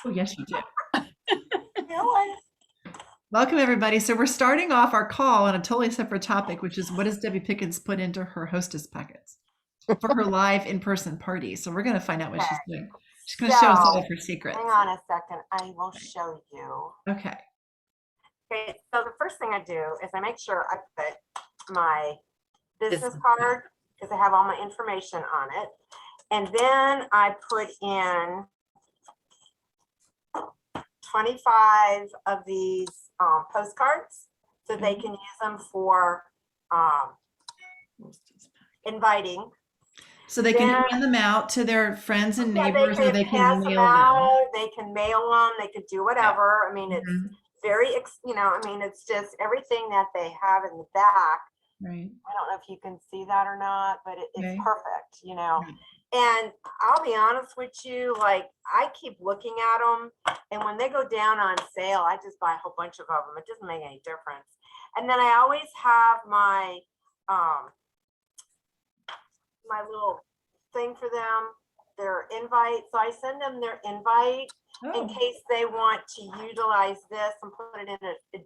Oh, yes, you do. Really? Welcome, everybody. So we're starting off our call on a totally separate topic, which is what does Debbie Pickens put into her hostess packets for her live in-person party? So we're going to find out what she's Okay. doing. She's going to show us all So, of her secrets. hang on a second. I will show you. Okay. Okay, so the first thing I do is I make sure I put my business card because I have all my information on it. And then I put in 25 of these postcards so they can use them for inviting. So they can hand them out to their friends and neighbors, or they can pass them mail them. out, they can mail them, they could do whatever. I mean, it's very, I mean, it's just everything that they have in the back. Right. I don't know if you can see that or not, but it's perfect, Right. And I'll be honest with you, like I keep looking at them, and when they go down on sale, I just buy a whole bunch of them. It doesn't make any difference. And then I always have my my little thing for them, their invite. So I send them their invite in case they want to utilize this and put it in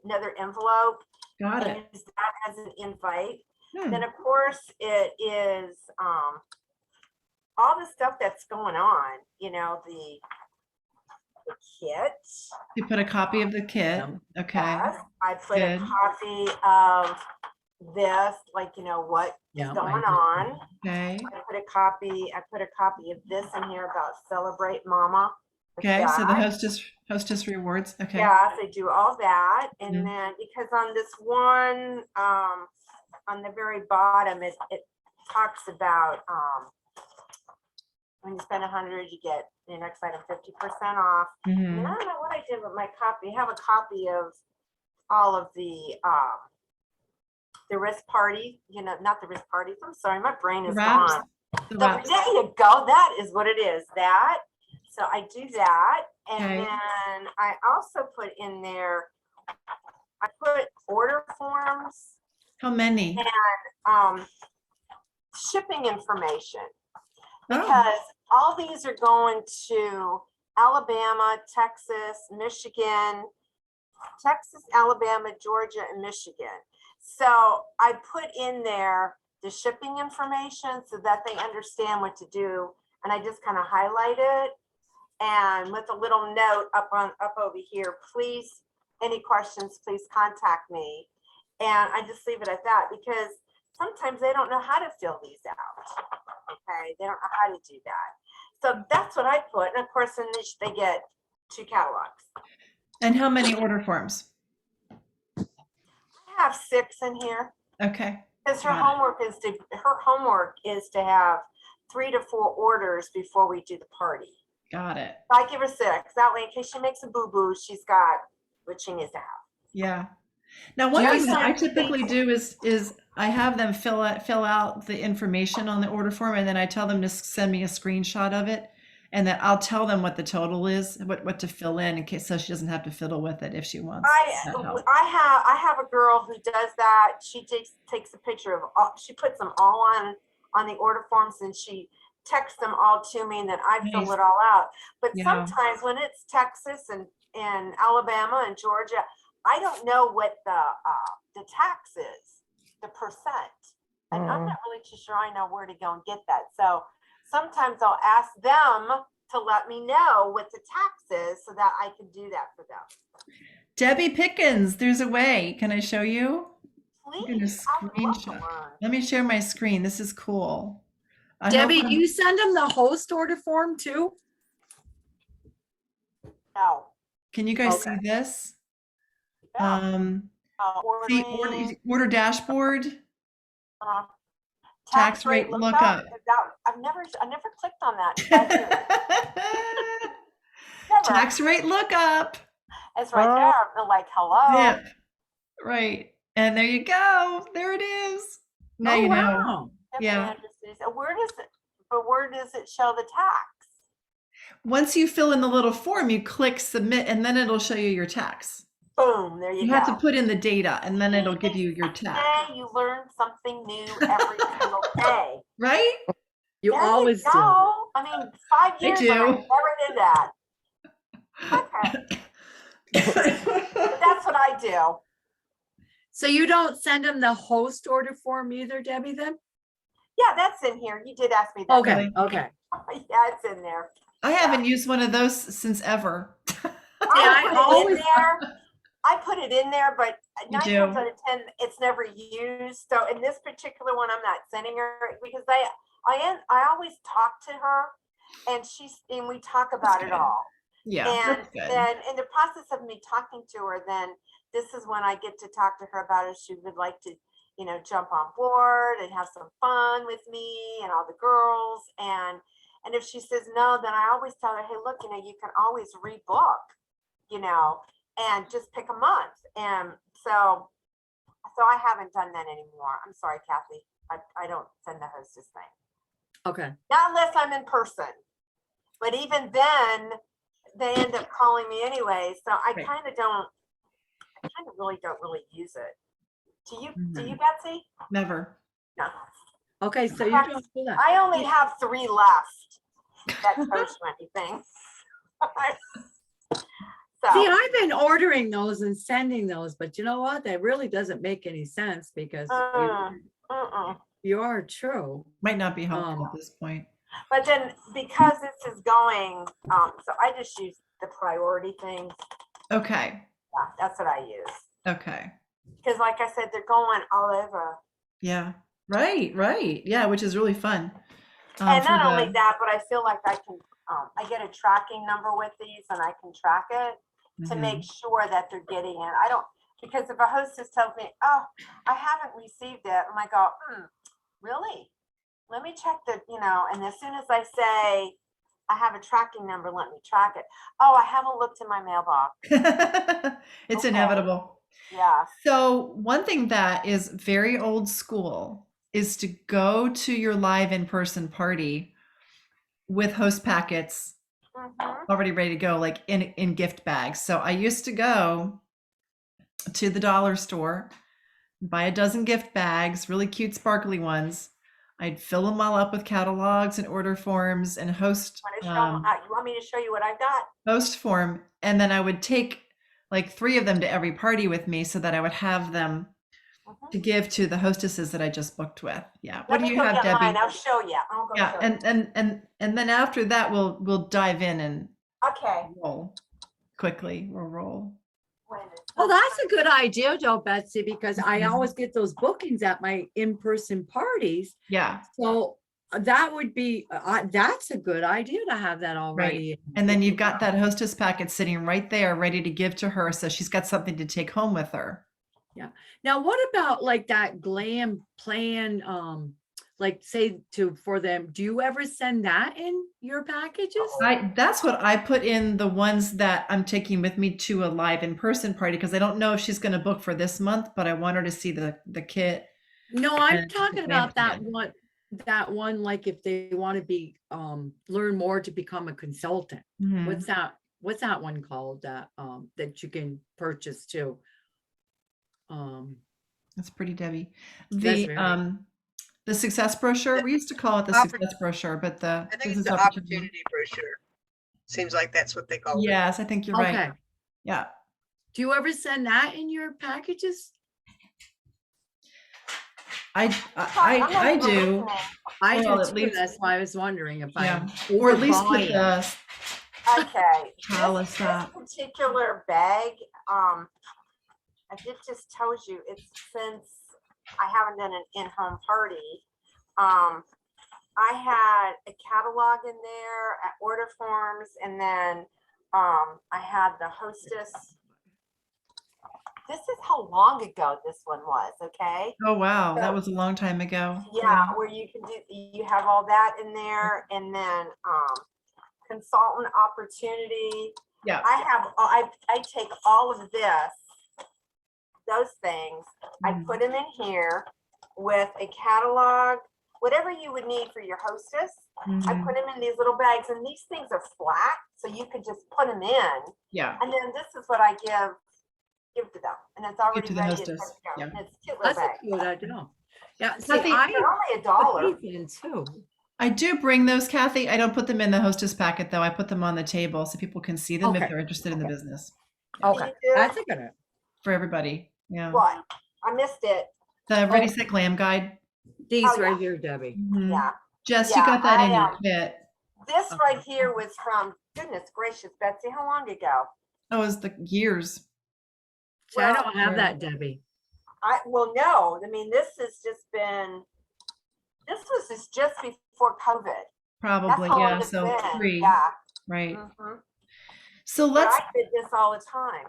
another envelope. Got it. Use that as an invite. Then of course it is all the stuff that's going on, the kit. You put a copy of the kit. Okay. Yes, I put a copy of this, like, what's going on. Okay. I put a copy of this in here about Celebrate Mama. Okay, so the hostess rewards. Okay. Yeah, they do all that. And then because on this one, on the very bottom, it talks about when you spend 100, you get the next item 50% off. And I don't know what I did with my copy. I have a copy of all of the wrist party, not the wrist parties. I'm sorry, my brain is gone. There you go. That is what it is. That. So I do that. And then I also put in there, I put order forms. How many? And shipping information. Because all these are going to Alabama, Texas, Michigan, Alabama, Georgia, and Michigan. So I put in there the shipping information so that they understand what to do. And I just kind of highlight it. And with a little note up over here, please, any questions, please contact me. And I just leave it at that because sometimes they don't know how to fill these out. Okay, they don't know how to do that. So that's what I put. And of course, in this, they get 2 catalogs. And how many order forms? I have 6 in here. Okay. Because her homework is to have 3 to 4 orders before we do the party. Got it. So I give her 6. That way, in case she makes a boo-boo, she's got what she needs to have. Yeah. Now, one thing that I typically do is I have them fill out the information on the order form, and then I tell them to send me a screenshot of it, and then I'll tell them what the total is, what to fill in case so she doesn't have to fiddle with it if she wants. I have a girl who does that. She takes a picture of all, she puts them all on the order forms, and she texts them all to me, and then I fill it all out. But sometimes when it's Texas and Alabama and Georgia, I don't know what the tax is, the percent. And I'm not really too sure I know where to go and get that. So sometimes I'll ask them to let me know what the tax is so that I can do that for them. Debbie Pickens, there's a way. Can I show you? Please. Screenshot. Let me share my screen. This is cool. Debbie, do you send them the host order form too? No. Can you guys see this? Order dashboard. Tax rate lookup. I've never clicked on that. Tax rate lookup. It's right there. I'm like, hello. Zip. Right. And there you go. There it is. Now you know. Yeah. Where does it show the tax? Once you fill in the little form, you click submit, and then it'll show you your tax. Boom, there you go. You have to put in the data, and then it'll give you your tax. You learn something new every single day. Right? You always do. I mean, 5 years ago, I never did that. That's what I do. So you don't send them the host order form either, Debbie, then? Yeah, that's in here. You did ask me that. Okay, okay. Yeah, it's in there. I haven't used one of those since ever. I put it in there, but You 9 do? times out of 10, it's never used. So in this particular one, I'm not sending her because I always talk to her, and we talk about it good. all. Yeah, And that's good. then in the process of me talking to her, then this is when I get to talk to her about if she would like to, jump on board and have some fun with me and all the girls. And if she says no, then I always tell her, hey, look, you can always rebook, and just pick a month. And so I haven't done that anymore. I'm sorry, Kathy. I don't send the hostess thing. Okay. Not unless I'm in person. But even then, they end up calling me anyway. So I Right. kind of really don't use it. Do you, Mhm. Betsy? Never. No. Okay, so you don't do that. I only have 3 left that coach anything. See, I've been ordering those and sending those, but you know what? That really doesn't make any sense because you are true. Might not be helpful at this point. But then because this is going, so I just use the priority thing. Okay. Yeah, that's what I use. Okay. Because like I said, they're going all over. Yeah. Right. Yeah, which is really fun. And not only that, but I feel like I can, I get a tracking number with these and I can track it to make sure that they're getting it. Because if a hostess tells me, oh, I haven't received it, and I go, really? Let me check and as soon as I say, I have a tracking number, let me track it. Oh, I haven't looked in my mailbox. It's inevitable. Yeah. So one thing that is very old school is to go to your live in-person party with host packets already ready to go, like in gift bags. So I used to go to the dollar store, buy a dozen gift bags, really cute sparkly ones. I'd fill them all up with catalogs and order forms and host. You want me to show you what I've got? Host form, and then I would take like 3 of them to every party with me so that I would have them to give to the hostesses that I just booked with. Yeah. What do you have, Debbie? Mine. I'll show you. Yeah, and then after that we'll dive in and roll quickly. We'll roll. Well, that's a good idea, though, Betsy, because I always get those bookings at my in-person parties. Yeah. So that would be, that's a good idea to have that already. Right. And then you've got that hostess packet sitting right there ready to give to her. So she's got something to take home with her. Yeah. Now, what about like that glam plan, like say for them, do you ever send that in your packages? That's what I put in the ones that I'm taking with me to a live in-person party, because I don't know if she's going to book for this month, but I want her to see the kit. No, I'm talking about that one, like if they want to be, learn more to become a consultant. What's that one called that you can purchase too? That's pretty, Debbie. The success brochure, we used to call it the success brochure, but I think it's the opportunity brochure. Seems like that's what they call it. Yes, I think you're right. Yeah. Do you ever send that in your packages? I do. I do too. That's why I was wondering if or at least with the this particular bag, I just told you, it's since I haven't done an in-home party. I had a catalog in there, order forms, and then I had the hostess. This is how long ago this one was, okay? Oh, wow. That was a long time ago. Yeah, where you have all that in there, and then consultant opportunity. Yeah. I take all of those things, I put them in here with a catalog, whatever you would need for your hostess. I put them in these little bags, and these things are flat, so you could just put them in. Yeah. And then this is what I give to them, and it's already to the ready hostess. to go. Yeah. And it's cute That's bag. a good idea. Yeah, see, they're only $1. Too. I do bring those, Kathy. I don't put them in the hostess packet though. I put them on the table so people can see them if Okay. they're interested in the Okay. business. Okay, You do? that's a good idea. For everybody. Yeah. What? I missed it. The Ready Set Glam guide. These Oh, right yeah. here, Debbie. Mhm. Yeah. Jess, Yeah, you got that in I, your kit. This Okay. right here was from, goodness gracious, Betsy, how long ago? Oh, it's the years. See, I Well, don't have that, Debbie. Well, no, I mean, this has just been, this was just before COVID. That's Probably, how long yeah. it's So been. 3, Yeah. right? Mhm. So But let's I did this all the time.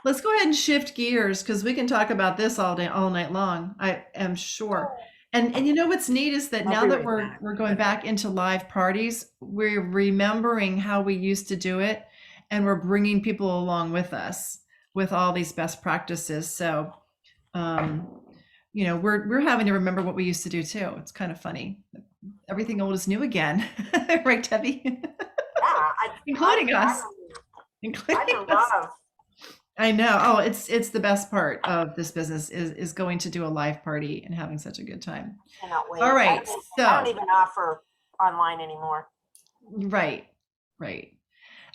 go ahead and shift gears because we can talk about this all day, all night long. I am sure. And you know what's neat is that I'll now be that right back. we're going back into live parties, we're remembering how we used to do it, and we're bringing people along with us with all these best practices. So, you know, we're having to remember what we used to do too. It's kind of funny. Everything old is new again, right, Debbie? Yeah. Including us. I Including don't us. love. I know. Oh, it's the best part of this business is going to do a live party and having such a good time. Cannot wait. All right, I so don't even offer online anymore. right.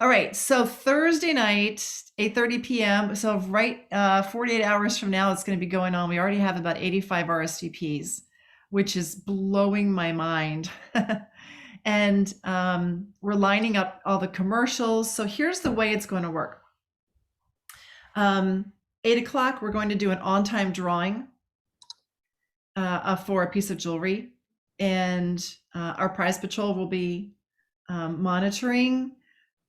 All right, so Thursday night, 8:30 p.m. So right 48 hours from now, it's going to be going on. We already have about 85 RSVPs, which is blowing my mind. And we're lining up all the commercials. So here's the way it's going to work. 8 o'clock, we're going to do an on-time drawing for a piece of jewelry. And our prize patrol will be monitoring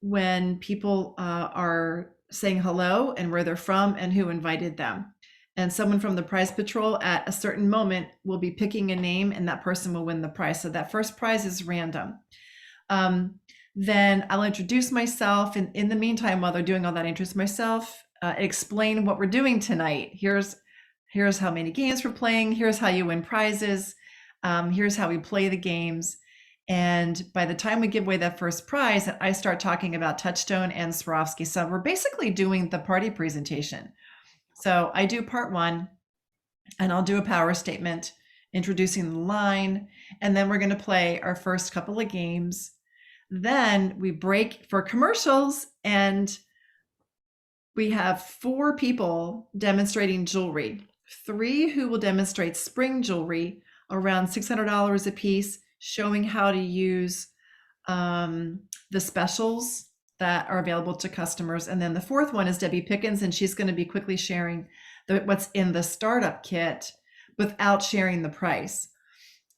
when people are saying hello and where they're from and who invited them. And someone from the prize patrol at a certain moment will be picking a name and that person will win the prize. So that first prize is random. Then I'll introduce myself. And in the meantime, while they're doing all that, introduce myself, explain what we're doing tonight. Here's how many games we're playing. Here's how you win prizes. Here's how we play the games. And by the time we give away that first prize, I start talking about Touchstone and Swarovski. So we're basically doing the party presentation. So I do part 1, and I'll do a power statement introducing the line, and then we're going to play our first couple of games. Then we break for commercials, and we have 4 people demonstrating jewelry, 3 who will demonstrate spring jewelry around $600 a piece, showing how to use the specials that are available to customers. And then the 4th one is Debbie Pickens, and she's going to be quickly sharing what's in the startup kit without sharing the price.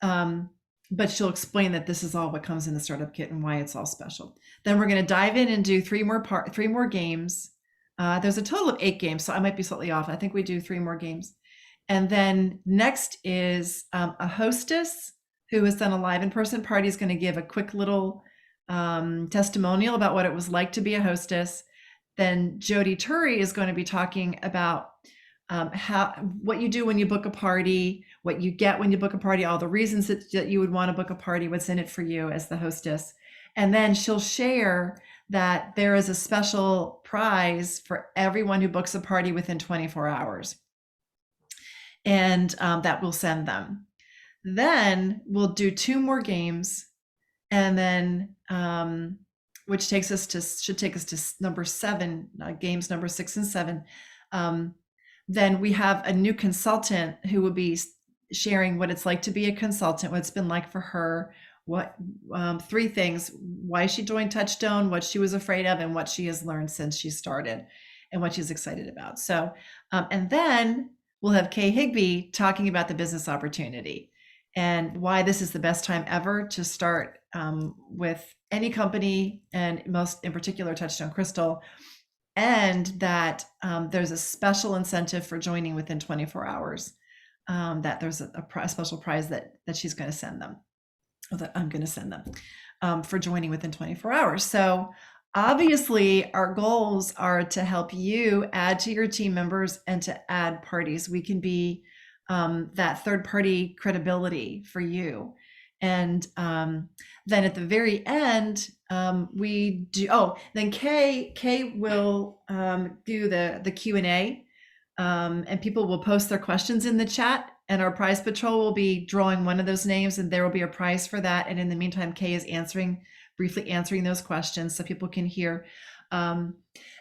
But she'll explain that this is all what comes in the startup kit and why it's all special. Then we're going to dive in and do 3 more games. There's a total of 8 games, so I might be slightly off. I think we do 3 more games. And then next is a hostess who has done a live in-person party is going to give a quick little testimonial about what it was like to be a hostess. Then Jody Turry is going to be talking about what you do when you book a party, what you get when you book a party, all the reasons that you would want to book a party, what's in it for you as the hostess. And then she'll share that there is a special prize for everyone who books a party within 24 hours. And that we'll send them. Then we'll do 2 more games, and then which should take us to number 7, games number 6 and 7. Then we have a new consultant who will be sharing what it's like to be a consultant, what it's been like for her, what 3 things: why she joined Touchstone, what she was afraid of, and what she has learned since she started, and what she's excited about. So, and then we'll have Kay Higby talking about the business opportunity and why this is the best time ever to start with any company, and most in particular Touchstone Crystal, and that there's a special incentive for joining within 24 hours, that there's a special prize that she's going to send them, or that I'm going to send them for joining within 24 hours. So obviously our goals are to help you add to your team members and to add parties. We can be that third party credibility for you. And then at the very end, we do, then Kay will do the Q&A, and people will post their questions in the chat, and our prize patrol will be drawing one of those names, and there will be a prize for that. And in the meantime, Kay is briefly answering those questions so people can hear. And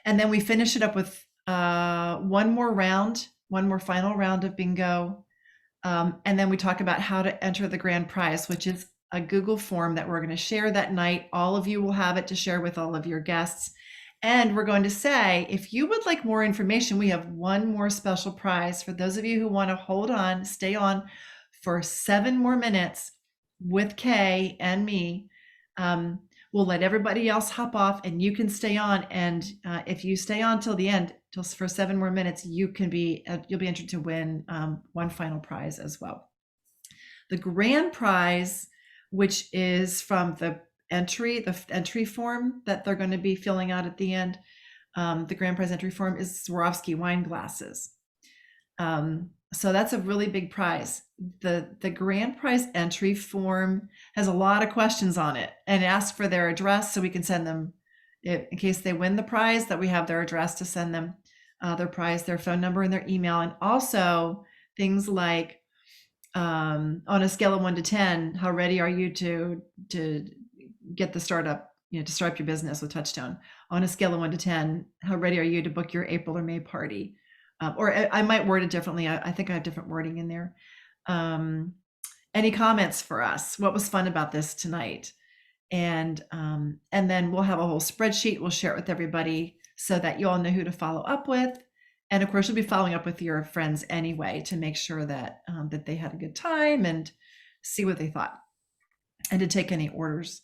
then we finish it up with one more final round of bingo. And then we talk about how to enter the grand prize, which is a Google form that we're going to share that night. All of you will have it to share with all of your guests. And we're going to say, if you would like more information, we have one more special prize for those of you who want to stay on for 7 more minutes with Kay and me. We'll let everybody else hop off and you can stay on. And if you stay on till the end, just for 7 more minutes, you'll be entered to win one final prize as well. The grand prize, which is from the entry form that they're going to be filling out at the end. The grand prize entry form is Swarovski wine glasses. So that's a really big prize. The grand prize entry form has a lot of questions on it and asks for their address so we can send them, in case they win the prize, that we have their address to send them their prize, their phone number, and their email. And also things like, on a scale of 1 to 10, how ready are you to get the startup, to start up your business with Touchstone? On a scale of 1 to 10, how ready are you to book your April or May party? Or I might word it differently. I think I have different wording in there. Any comments for us? What was fun about this tonight? And then we'll have a whole spreadsheet. We'll share it with everybody so that you all know who to follow up with. And of course, you'll be following up with your friends anyway to make sure that that they had a good time and see what they thought, and to take any orders.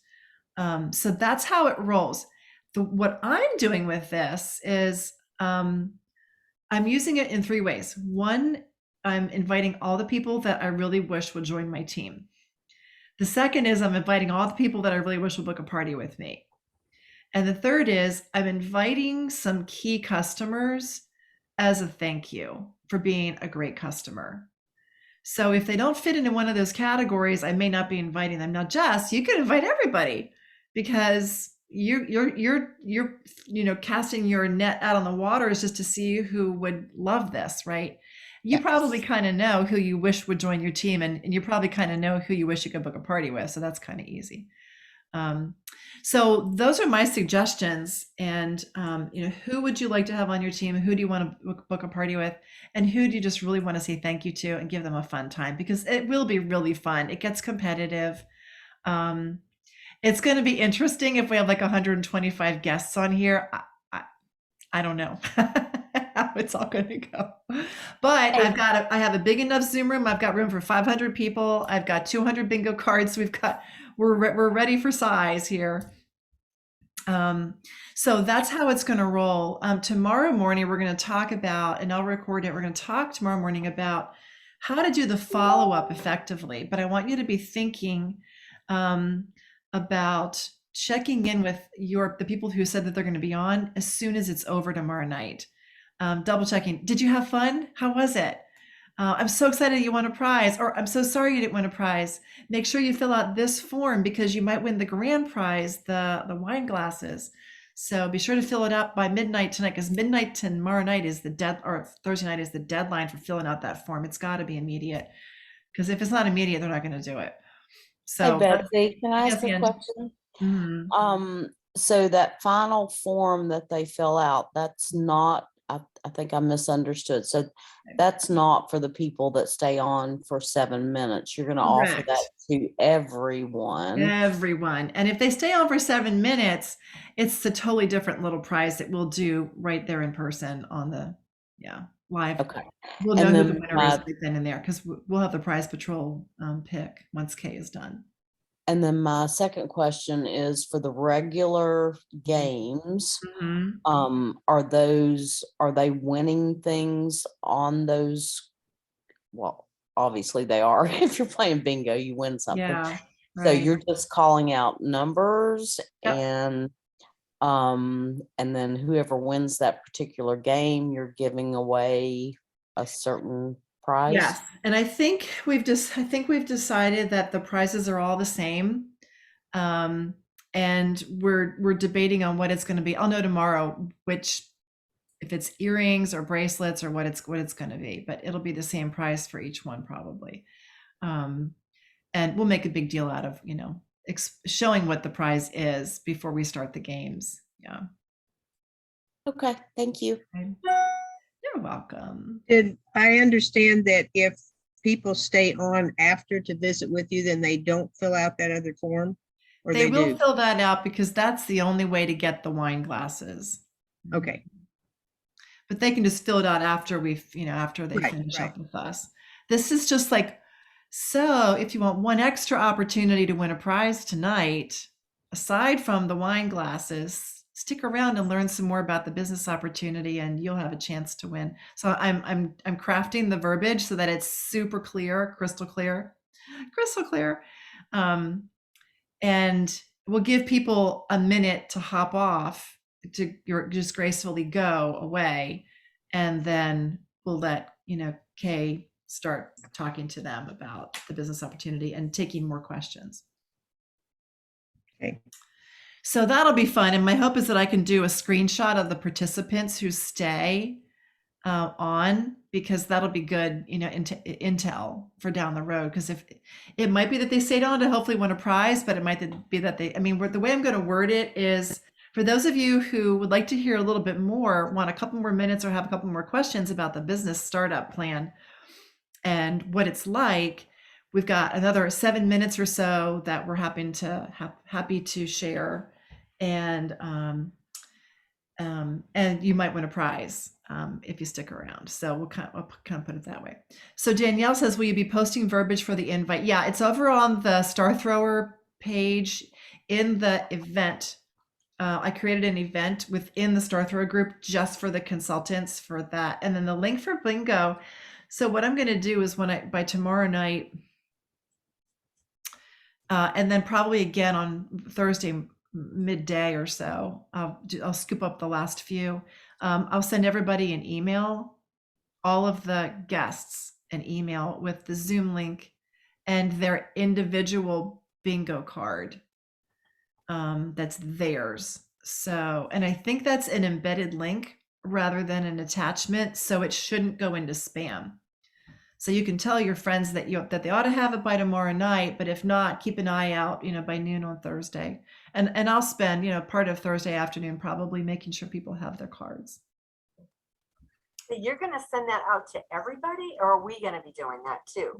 So that's how it rolls. What I'm doing with this is I'm using it in 3 ways. One, I'm inviting all the people that I really wish would join my team. The second is I'm inviting all the people that I really wish would book a party with me. And the third is I'm inviting some key customers as a thank you for being a great customer. So if they don't fit into one of those categories, I may not be inviting them. Now, Jess, you could invite everybody, because you're casting your net out on the water is just to see who would love this, right? You Yes. probably kind of know who you wish would join your team, and you probably kind of know who you wish you could book a party with. So that's kind of easy. So those are my suggestions. And who would you like to have on your team? Who do you want to book a party with? And who do you just really want to say thank you to and give them a fun time? Because it will be really fun. It gets competitive. It's going to be interesting if we have like 125 guests on here. I don't know how it's all going to go, but I have a big enough Zoom room. I've got room for 500 people. I've got 200 bingo cards. We're ready for size here. So that's how it's going to roll. Tomorrow morning, we're going to talk about, and I'll record it. We're going to talk tomorrow morning about how to do the follow-up effectively, but I want you to be thinking, about checking in with the people who said that they're going to be on as soon as it's over tomorrow night. Double checking. Did you have fun? How was it? I'm so excited you won a prize, or I'm so sorry you didn't win a prize. Make sure you fill out this form because you might win the grand prize, the wine glasses. So be sure to fill it out by midnight tonight, because midnight tomorrow night is or Thursday night is the deadline for filling out that form. It's got to be immediate, because if it's not immediate, they're not going to do it. So, Hey Betsy, can I ask yes, a Angie. question? Mhm. So that final form that they fill out, that's not, I think I misunderstood. So that's not for the people that stay on for 7 minutes. You're going to offer that Correct. to everyone. Everyone. And if they stay on for 7 minutes, it's a totally different little prize that we'll do right there in person on the live. Okay. We'll know And who then the winner is right then and there, because we'll have the prize patrol pick once Kay is done. And then my second question is for the regular games. Mhm. Are they winning things on those? Well, obviously they are. If you're playing bingo, you win something. Yeah. So Right. you're just calling out numbers, Yep. and then whoever wins that particular game, you're giving away a certain prize. Yes. And I think we've decided that the prizes are all the same. And we're debating on what it's going to be. I'll know tomorrow which if it's earrings or bracelets or what it's going to be, but it'll be the same price for each one probably. And we'll make a big deal out of, showing what the prize is before we start the games. Yeah. Okay, thank you. Okay. You're welcome. Did I understand that if people stay on after to visit with you, then they don't fill out that other form? Or They they will do? fill that out because that's the only way to get the wine glasses. Okay, But they can just fill it out after after they Right, finish right. up with us. This is just like, so if you want one extra opportunity to win a prize tonight, aside from the wine glasses, stick around and learn some more about the business opportunity and you'll have a chance to win. So I'm crafting the verbiage so that it's super clear, crystal clear. And we'll give people a minute to hop off to just gracefully go away. And then we'll let, Kay start talking to them about the business opportunity and taking more questions. Okay. So that'll be fun. And my hope is that I can do a screenshot of the participants who stay on, because that'll be good, intel for down the road. Because if it might be that they stayed on to hopefully win a prize, but it might be that the way I'm going to word it is, for those of you who would like to hear a little bit more, want a couple more minutes or have a couple more questions about the business startup plan and what it's like, we've got another 7 minutes or so that we're happy to share, and you might win a prize if you stick around. So I'll kind of put it that way. So Danielle says, will you be posting verbiage for the invite? Yeah, it's over on the Star Thrower page in the event. I created an event within the Star Thrower group just for the consultants for that. And then the link for Blingo. So what I'm going to do is by tomorrow night, and then probably again on Thursday midday or so, I'll scoop up the last few. I'll send everybody an email, all of the guests an email with the Zoom link and their individual bingo card that's theirs. So, and I think that's an embedded link rather than an attachment, so it shouldn't go into spam. So you can tell your friends that they ought to have it by tomorrow night, but if not, keep an eye out, by noon on Thursday. And I'll spend, part of Thursday afternoon probably making sure people have their cards. You're going to send that out to everybody, or are we going to be doing that too?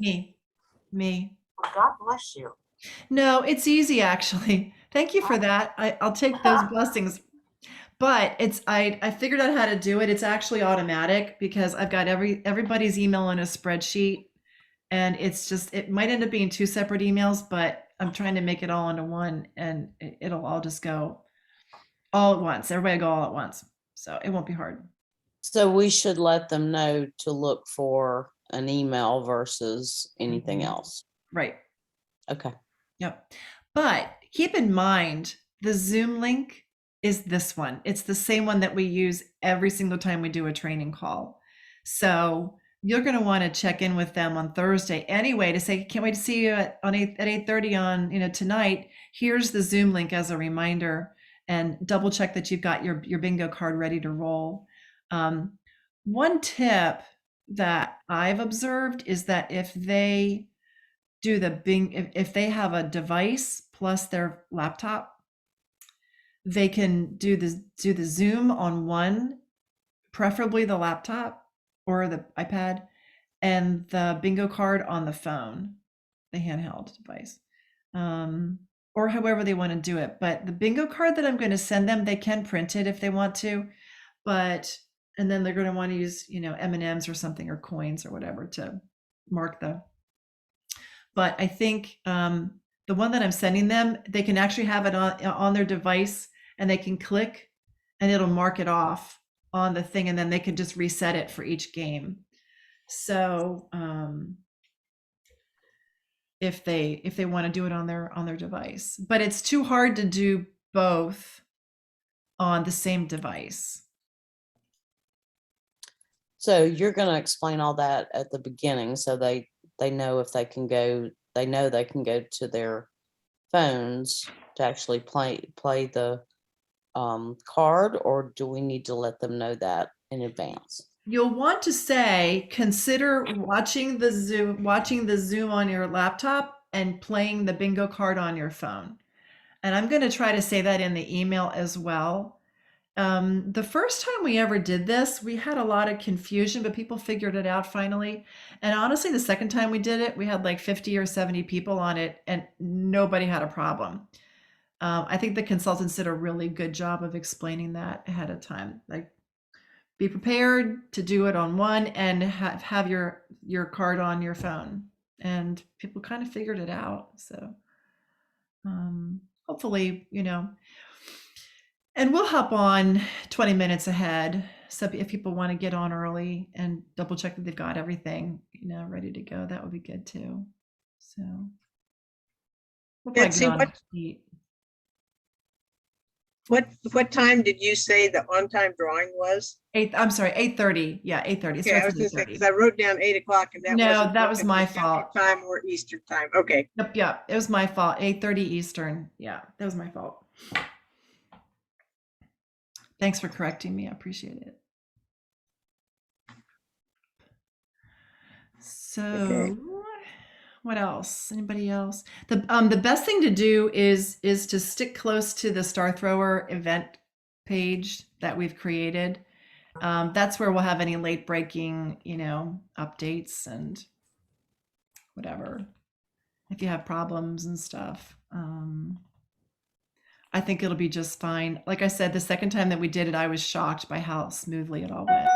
Me. Well, God bless you. No, it's easy actually. Thank you for that. I'll take those blessings. But I figured out how to do it. It's actually automatic because I've got everybody's email in a spreadsheet, and it might end up being 2 separate emails, but I'm trying to make it all into one, and it'll all just go all at once. Everybody go all at once. So it won't be hard. So we should let them know to look for an email versus anything else. Right. Okay. Yep. But keep in mind, the Zoom link is this one. It's the same one that we use every single time we do a training call. So you're going to want to check in with them on Thursday anyway to say, can't wait to see you at 8:30 on, tonight. Here's the Zoom link as a reminder, and double check that you've got your bingo card ready to roll. One tip that I've observed is that if they do if they have a device plus their laptop, they can do the Zoom on one, preferably the laptop or the iPad, and the bingo card on the phone, the handheld device, or however they want to do it. But the bingo card that I'm going to send them, they can print it if they want to, and then they're going to want to use, M&Ms or something, or coins or whatever to mark the. But I think the one that I'm sending them, they can actually have it on their device, and they can click and it'll mark it off on the thing, and then they can just reset it for each game. So if they want to do it on their device, but it's too hard to do both on the same device. So you're going to explain all that at the beginning, so they know if they can go, they can go to their phones to actually play the card, or do we need to let them know that in advance? You'll want to say, consider watching the Zoom on your laptop and playing the bingo card on your phone. And I'm going to try to say that in the email as well. The first time we ever did this, we had a lot of confusion, but people figured it out finally. And honestly, the second time we did it, we had like 50 or 70 people on it and nobody had a problem. I think the consultants did a really good job of explaining that ahead of time. Like, be prepared to do it on one and have your card on your phone. And people kind of figured it out. So hopefully, and we'll hop on 20 minutes ahead. So if people want to get on early and double check that they've got everything, ready to go, that would be good too. So we'll probably Betsy, get on at 8. What time did you say the on-time drawing was? 8. I'm sorry, 8:30. Yeah, 8:30. Okay, I was gonna say, because I wrote down 8 o'clock and that No, wasn't that was looking my for Central fault. Time or Eastern time. Okay. Yep. It was my fault. 8:30 Eastern. Yeah, that was my fault. Thanks for correcting me. I appreciate it. So, Okay. what else? Anybody else? The best thing to do is to stick close to the Star Thrower event page that we've created. That's where we'll have any late breaking, updates and whatever. If you have problems and stuff. I think it'll be just fine. Like I said, the second time that we did it, I was shocked by how smoothly it all went.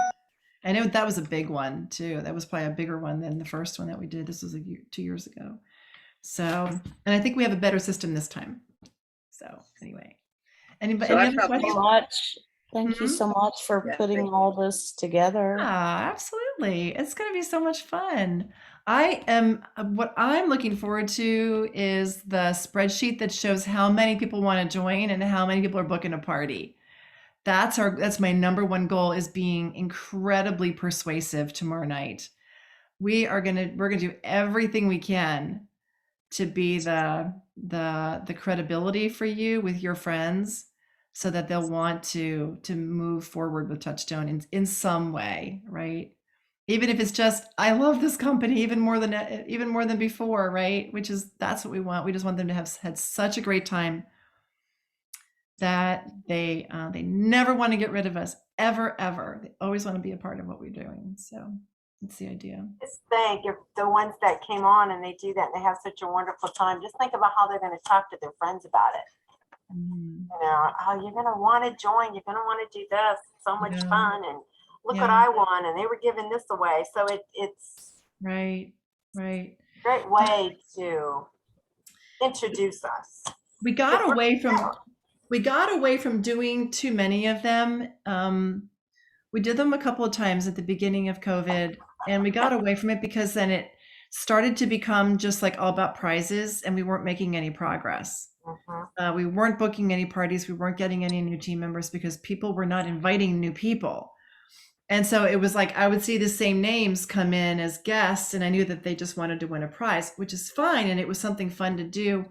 And that was a big one too. That was probably a bigger one than the first one that we did. This was 2 years ago. So, and I think we have a better system this time. So anyway, anybody, So any I other probably- questions? So much. Thank you Mhm. so much for Yeah, putting thank you. all this together. Ah, absolutely. It's going to be so much fun. What I'm looking forward to is the spreadsheet that shows how many people want to join and how many people are booking a party. That's my number one goal, is being incredibly persuasive tomorrow night. We're going to do everything we can to be the credibility for you with your friends, so that they'll want to move forward with Touchstone in some way, right? Even if it's just, I love this company even more than before, right? That's what we want. We just want them to have had such a great time that they never want to get rid of us, ever. They always want to be a part of what we're doing. So that's the idea. Just think, if the ones that came on and they do that and they have such a wonderful time, just think about how they're going to talk to their friends about it. How you're going to want to join, you're going to want to do this. It's so much Yeah. fun, and look what Yeah. I won, and they were giving this away. So it's Right. a great way to introduce us. We got away from doing too many of them. We did them a couple of times at the beginning of COVID, and we got away from it because then it started to become just like all about prizes, and we weren't making any progress. Mhm. We weren't booking any parties. We weren't getting any new team members because people were not inviting new people. And so it was like I would see the same names come in as guests, and I knew that they just wanted to win a prize, which is fine. And it was something fun to do.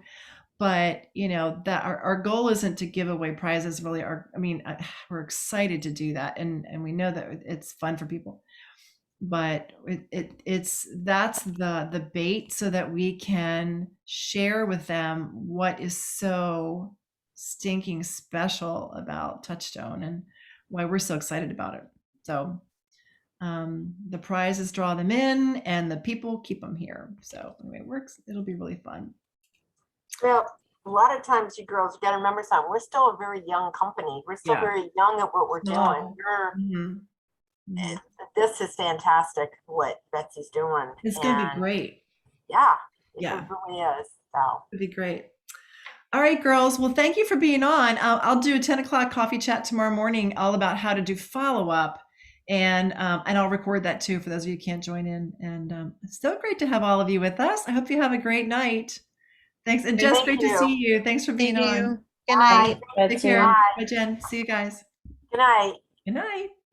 But that our goal isn't to give away prizes, really. We're excited to do that, and we know that it's fun for people. But that's the bait, so that we can share with them what is so stinking special about Touchstone and why we're so excited about it. So the prizes draw them in, and the people keep them here. So anyway, it works. It'll be really fun. Well, a lot of times you girls, you got to remember something. We're still a very young company. We're still Yeah. very young at what we're Small. doing. Mhm. This is fantastic what Betsy's doing. It's going to be And great. Yeah, Yeah. it really is. So It'd be great. All right, girls. Well, thank you for being on. I'll do a 10 o'clock coffee chat tomorrow morning, all about how to do follow-up. And I'll record that too for those of you who can't join in. And it's so great to have all of you with us. I hope you have a great night. Thanks. And Jess, Thank great you. to see you. Thanks for being Thank on. you. Good Bye. night. Take Betsy. care. Bye. Bye, Jen. See you guys. Good night. Good night.